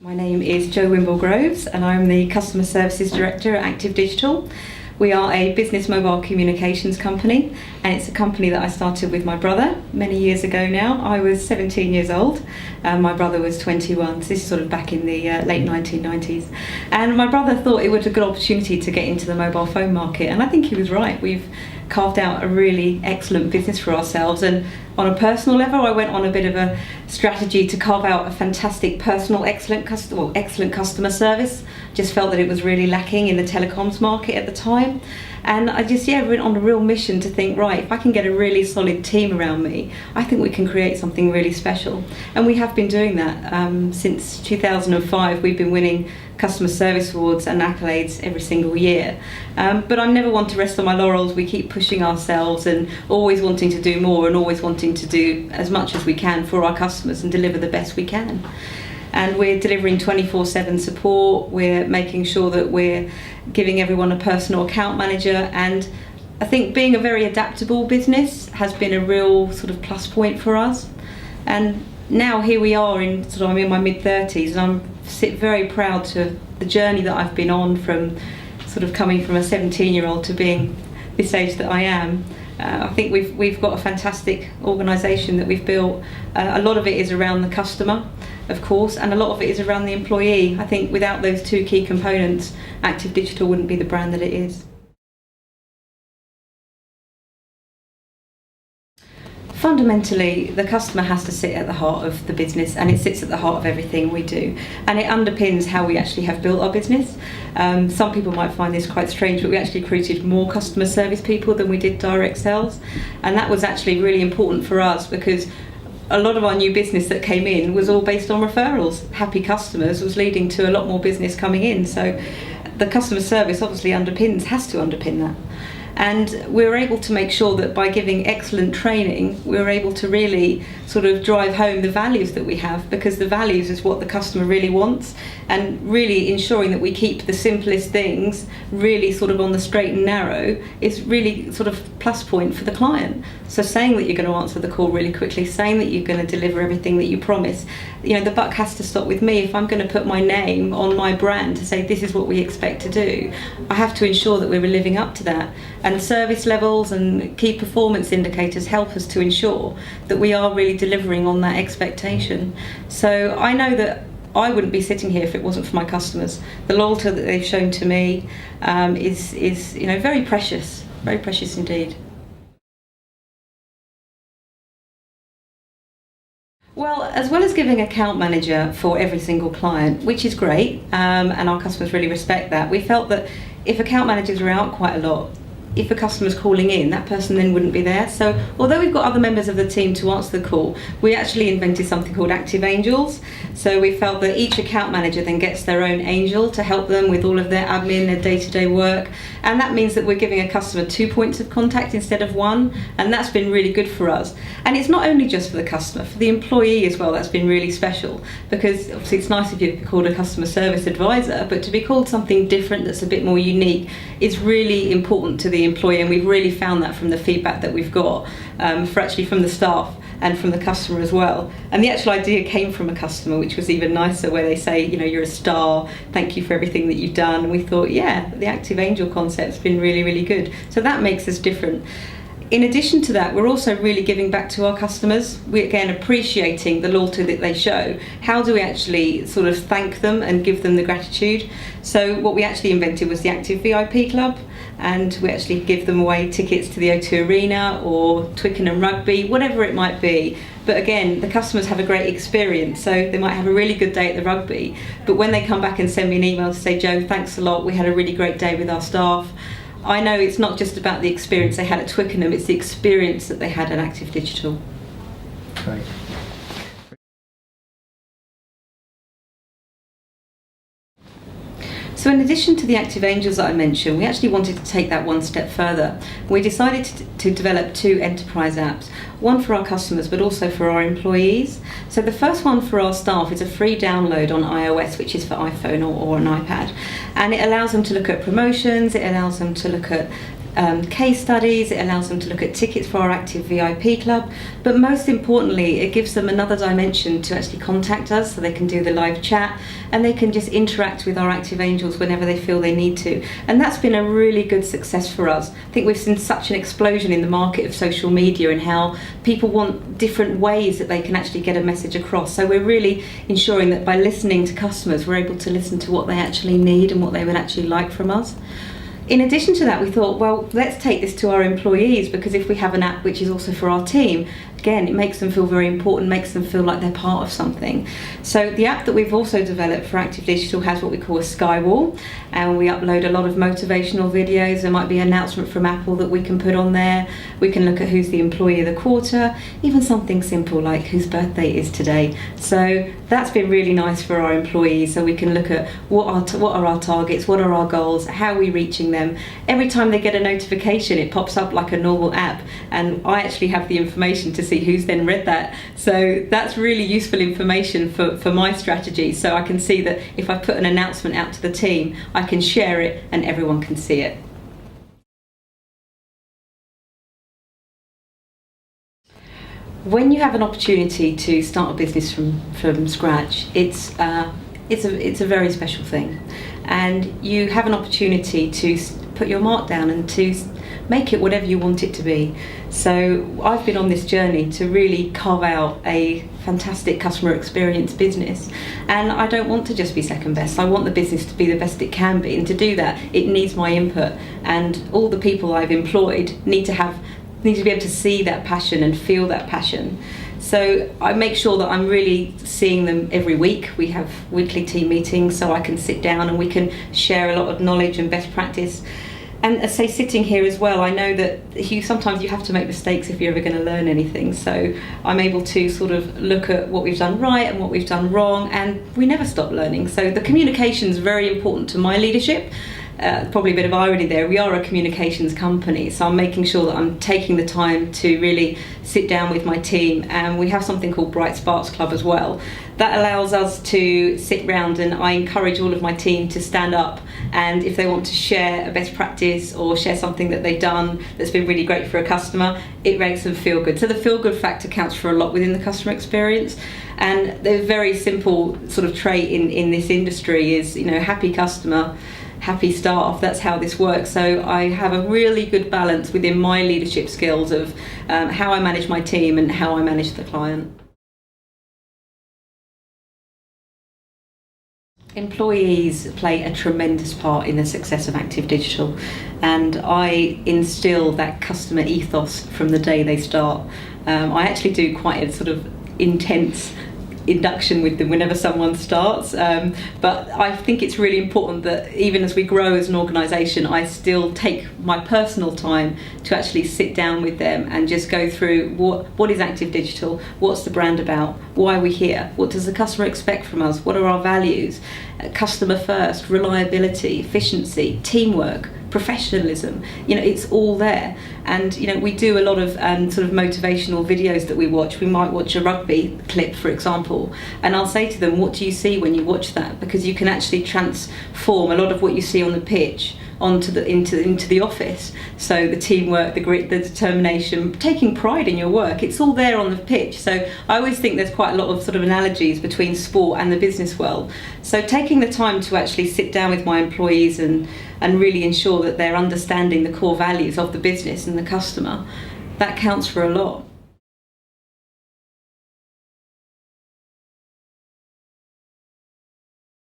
My name is Jo Wimble-Groves and I'm the Customer Services Director at Active Digital. We are a business mobile communications company, and it's a company that I started with my brother many years ago now. I was 17 years old and my brother was 21, so this is sort of back in the late 1990s. And my brother thought it was a good opportunity to get into the mobile phone market, and I think he was right. We've carved out a really excellent business for ourselves, and on a personal level I went on a bit of a strategy to carve out a fantastic personal excellent customer service. Just felt that it was really lacking in the telecoms market at the time, and I just went on a real mission to think, right, if I can get a really solid team around me, I think we can create something really special. And we have been doing that since 2005. We've been winning customer service awards and accolades every single year, but I never want to rest on my laurels. We keep pushing ourselves and always wanting to do more and always wanting to do as much as we can for our customers and deliver the best we can. And we're delivering 24/7 support. We're making sure that we're giving everyone a personal account manager, and I think being a very adaptable business has been a real sort of plus point for us. And now here we are I'm in my mid-30s, and I'm very proud to the journey that I've been on, from sort of coming from a 17-year-old to being this age that I am. I think we've got a fantastic organisation that we've built. A lot of it is around the customer, of course, and a lot of it is around the employee. I think without those two key components, Active Digital wouldn't be the brand that it is. Fundamentally, the customer has to sit at the heart of the business, and it sits at the heart of everything we do, and it underpins how we actually have built our business. Some people might find this quite strange, but we actually recruited more customer service people than we did direct sales, and that was actually really important for us because a lot of our new business that came in was all based on referrals. Happy customers was leading to a lot more business coming in, so the customer service obviously has to underpin that. And we were able to make sure that by giving excellent training, we were able to really sort of drive home the values that we have, because the values is what the customer really wants, and really ensuring that we keep the simplest things really sort of on the straight and narrow is really sort of plus point for the client. So saying that you're going to answer the call really quickly, saying that you're going to deliver everything that you promise, the buck has to stop with me. If I'm going to put my name on my brand to say this is what we expect to do, I have to ensure that we're living up to that. And service levels and key performance indicators help us to ensure that we are really delivering on that expectation. So I know that I wouldn't be sitting here if it wasn't for my customers. The loyalty that they've shown to me is very precious indeed. Well, as well as giving account manager for every single client, which is great, and our customers really respect that, we felt that if account managers are out quite a lot, if a customer's calling in, that person then wouldn't be there. So although we've got other members of the team to answer the call, we actually invented something called Active Angels. So we felt that each account manager then gets their own angel to help them with all of their admin, their day-to-day work. And that means that we're giving a customer 2 points of contact instead of one. And that's been really good for us. And it's not only just for the customer, for the employee as well. That's been really special, because obviously it's nice if you're called a customer service advisor, but to be called something different that's a bit more unique is really important to the employee. And we've really found that from the feedback that we've got from the staff and from the customer as well. And the actual idea came from a customer, which was even nicer, where they say, you're a star, thank you for everything that you've done. And we thought, the Active Angel concept's been really, really good. So that makes us different. In addition to that, we're also really giving back to our customers. We're again appreciating the loyalty that they show. How do we actually sort of thank them and give them the gratitude? So what we actually invented was the Active VIP Club, and we actually give them away tickets to the O2 Arena or Twickenham Rugby, whatever it might be. But again, the customers have a great experience, so they might have a really good day at the rugby, but when they come back and send me an email to say, Jo, thanks a lot, we had a really great day with our staff, I know it's not just about the experience they had at Twickenham, it's the experience that they had at Active Digital. Great. So in addition to the Active Angels that I mentioned, we actually wanted to take that one step further. We decided to develop 2 enterprise apps. one for our customers but also for our employees. So the first one for our staff is a free download on iOS, which is for iPhone or an iPad, and it allows them to look at promotions, it allows them to look at case studies, it allows them to look at tickets for our active VIP club, but most importantly it gives them another dimension to actually contact us, so they can do the live chat and they can just interact with our active angels whenever they feel they need to. And that's been a really good success for us. I think we've seen such an explosion in the market of social media and how people want different ways that they can actually get a message across. So we're really ensuring that by listening to customers, we're able to listen to what they actually need and what they would actually like from us. In addition to that, we thought, well, let's take this to our employees, because if we have an app which is also for our team, again, it makes them feel very important, makes them feel like they're part of something. So the app that we've also developed for Active Digital has what we call a skywall, and we upload a lot of motivational videos. There might be an announcement from Apple that we can put on there. We can look at who's the employee of the quarter, even something simple like whose birthday is today. So that's been really nice for our employees, so we can look at what are our targets, what are our goals, how are we reaching them. Every time they get a notification, it pops up like a normal app, and I actually have the information to see who's then read that. So that's really useful information for my strategy, so I can see that if I put an announcement out to the team, I can share it and everyone can see it. When you have an opportunity to start a business from scratch, it's a very special thing, and you have an opportunity to put your mark down and to make it whatever you want it to be. So I've been on this journey to really carve out a fantastic customer experience business, and I don't want to just be second best. I want the business to be the best it can be, and to do that it needs my input, and all the people I've employed need to be able to see that passion and feel that passion. So I make sure that I'm really seeing them every week. We have weekly team meetings, so I can sit down and we can share a lot of knowledge and best practice. And as I say, sitting here as well, I know that sometimes you have to make mistakes if you're ever going to learn anything. So I'm able to sort of look at what we've done right and what we've done wrong, and we never stop learning. So the communication is very important to my leadership. Probably a bit of irony there, we are a communications company, so I'm making sure that I'm taking the time to really sit down with my team, and we have something called Bright Sparks Club as well. That allows us to sit round, and I encourage all of my team to stand up, and if they want to share a best practice or share something that they've done that's been really great for a customer, it makes them feel good. So the feel good factor counts for a lot within the customer experience, and the very simple sort of trait in this industry is, happy customer, happy staff. That's how this works. So I have a really good balance within my leadership skills of how I manage my team and how I manage the client. Employees play a tremendous part in the success of Active Digital, and I instill that customer ethos from the day they start. I actually do quite a sort of intense induction with them whenever someone starts, but I think it's really important that even as we grow as an organisation, I still take my personal time to actually sit down with them and just go through what is Active Digital, what's the brand about, why are we here, what does the customer expect from us, what are our values, customer first, reliability, efficiency, teamwork, professionalism. It's all there. And we do a lot of sort of motivational videos that we watch. We might watch a rugby clip, for example, and I'll say to them, what do you see when you watch that? Because you can actually transform a lot of what you see on the pitch into the office. So the teamwork, the grit, the determination, taking pride in your work, it's all there on the pitch. So I always think there's quite a lot of sort of analogies between sport and the business world. So taking the time to actually sit down with my employees and really ensure that they're understanding the core values of the business and the customer, that counts for a lot.